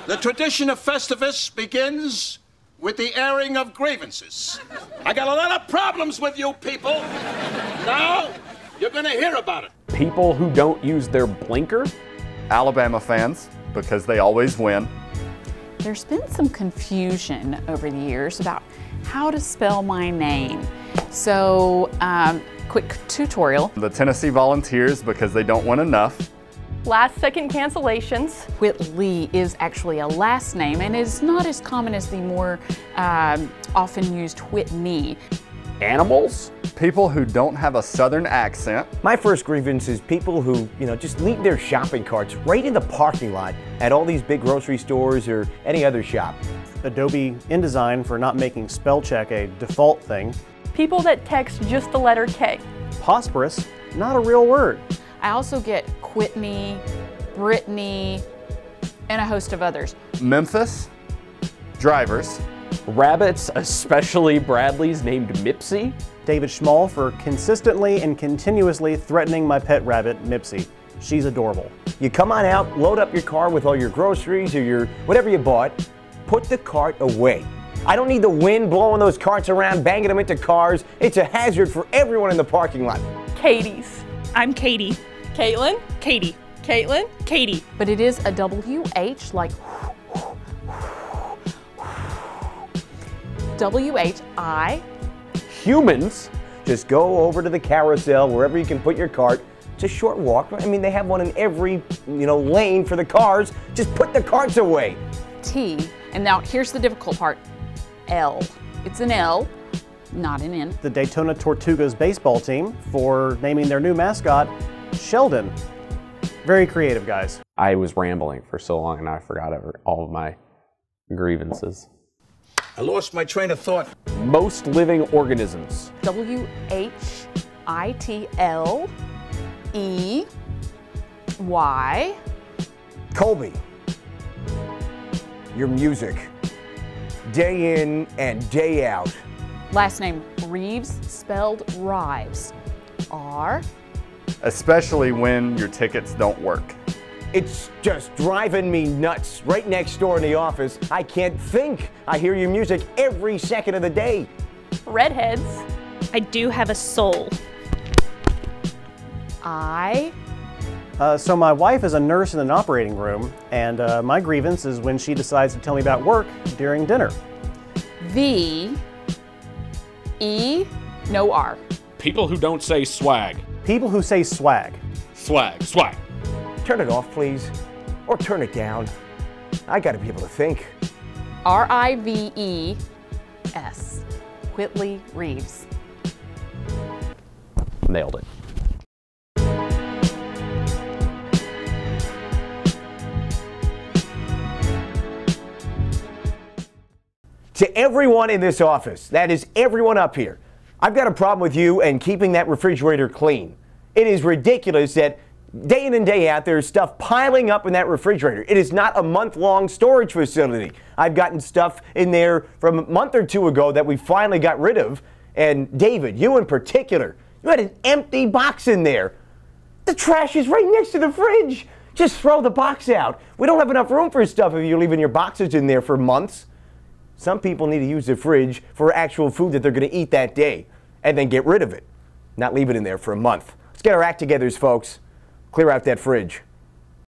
The tradition of Festivus begins with the airing of grievances. I got a lot of problems with you people. Now, you're gonna hear about it. People who don't use their blinker. Alabama fans, because they always win. There's been some confusion over the years about how to spell my name. So, quick tutorial. The Tennessee Volunteers, because they don't win enough. Last-second cancellations. Whitley is actually a last name and is not as common as the more often used Whitney. Animals. People who don't have a southern accent. My first grievance is people who, just leave their shopping carts right in the parking lot at all these big grocery stores or any other shop. Adobe InDesign for not making spell check a default thing. People that text just the letter K. Prosperous, not a real word. I also get Quitney, Brittany, and a host of others. Memphis. Drivers. Rabbits, especially Bradley's named Mipsy. David Schmall for consistently and continuously threatening my pet rabbit, Mipsy. She's adorable. You come on out, load up your car with all your groceries or your whatever you bought, put the cart away. I don't need the wind blowing those carts around, banging them into cars. It's a hazard for everyone in the parking lot. Katie's. I'm Katie. Caitlin. Katie. Caitlin. Katie. But it is a WH, like WHI. Humans, just go over to the carousel, wherever you can put your cart. It's a short walk. I mean, they have one in every, lane for the cars. Just put the carts away. T, and now here's the difficult part, L. It's an L, not an N. The Daytona Tortugas baseball team for naming their new mascot, Sheldon. Very creative, guys. I was rambling for so long and I forgot all of my grievances. I lost my train of thought. Most living organisms. WHITLEY. Colby, your music, day in and day out. Last name Reeves, spelled Rives. R. Especially when your tickets don't work. It's just driving me nuts. Right next door in the office, I can't think. I hear your music every second of the day. Redheads. I do have a soul. I. So my wife is a nurse in an operating room, and my grievance is when she decides to tell me about work during dinner. V. E. No R. People who don't say swag. People who say swag. Swag, swag. Turn it off, please. Or turn it down. I gotta be able to think. RIVES. Whitley Reeves. Nailed it. To everyone in this office, that is everyone up here, I've got a problem with you and keeping that refrigerator clean. It is ridiculous that day in and day out there's stuff piling up in that refrigerator. It is not a month-long storage facility. I've gotten stuff in there from a month or two ago that we finally got rid of. And David, you in particular, you had an empty box in there. The trash is right next to the fridge. Just throw the box out. We don't have enough room for stuff if you're leaving your boxes in there for months. Some people need to use the fridge for actual food that they're going to eat that day and then get rid of it, not leave it in there for a month. Let's get our act together, folks. Clear out that fridge.